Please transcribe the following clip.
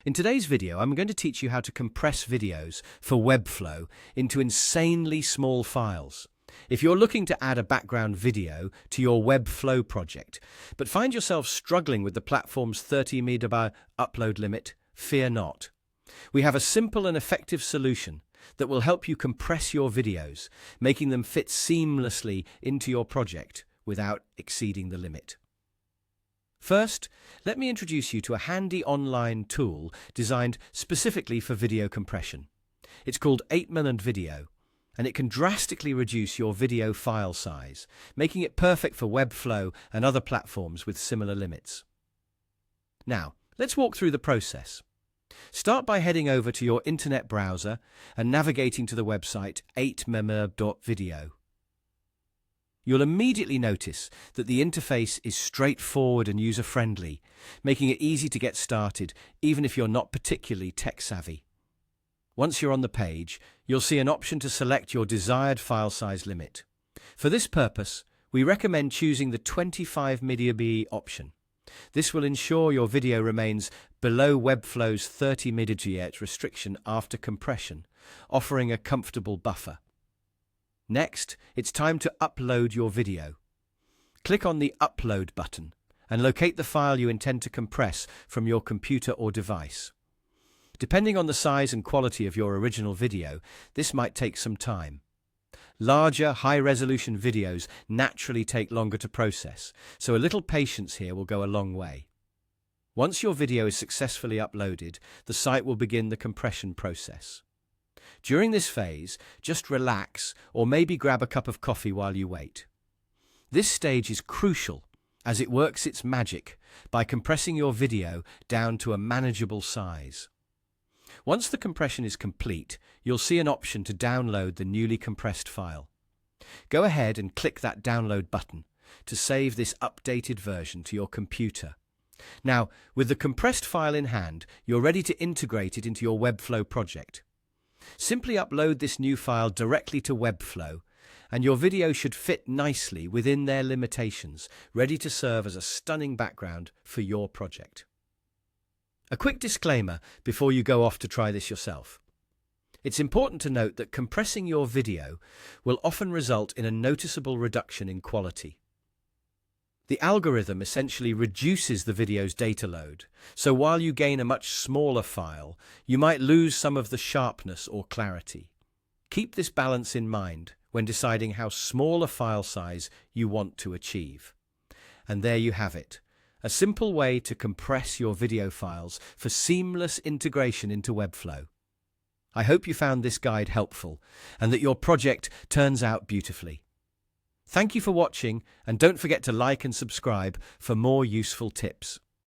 In today's video, I'm going to teach you how to compress videos for Webflow into insanely small files. If you're looking to add a background video to your Webflow project, but find yourself struggling with the platform's 30 megabyte upload limit, fear not. We have a simple and effective solution that will help you compress your videos, making them fit seamlessly into your project without exceeding the limit. First, let me introduce you to a handy online tool designed specifically for video compression. It's called 8mm Video, and it can drastically reduce your video file size, making it perfect for Webflow and other platforms with similar limits. Now, let's walk through the process. Start by heading over to your internet browser and navigating to the website 8mm.video. You'll immediately notice that the interface is straightforward and user-friendly, making it easy to get started, even if you're not particularly tech-savvy. Once you're on the page, you'll see an option to select your desired file size limit. For this purpose, we recommend choosing the 25 MB option. This will ensure your video remains below Webflow's 30 MB restriction after compression, offering a comfortable buffer. Next, it's time to upload your video. Click on the Upload button and locate the file you intend to compress from your computer or device. Depending on the size and quality of your original video, this might take some time. Larger, high-resolution videos naturally take longer to process, so a little patience here will go a long way. Once your video is successfully uploaded, the site will begin the compression process. During this phase, just relax or maybe grab a cup of coffee while you wait. This stage is crucial as it works its magic by compressing your video down to a manageable size. Once the compression is complete, you'll see an option to download the newly compressed file. Go ahead and click that download button to save this updated version to your computer. Now, with the compressed file in hand, you're ready to integrate it into your Webflow project. Simply upload this new file directly to Webflow, and your video should fit nicely within their limitations, ready to serve as a stunning background for your project. A quick disclaimer before you go off to try this yourself. It's important to note that compressing your video will often result in a noticeable reduction in quality. The algorithm essentially reduces the video's data load, so while you gain a much smaller file, you might lose some of the sharpness or clarity. Keep this balance in mind when deciding how small a file size you want to achieve. And there you have it, a simple way to compress your video files for seamless integration into Webflow. I hope you found this guide helpful and that your project turns out beautifully. Thank you for watching, and don't forget to like and subscribe for more useful tips.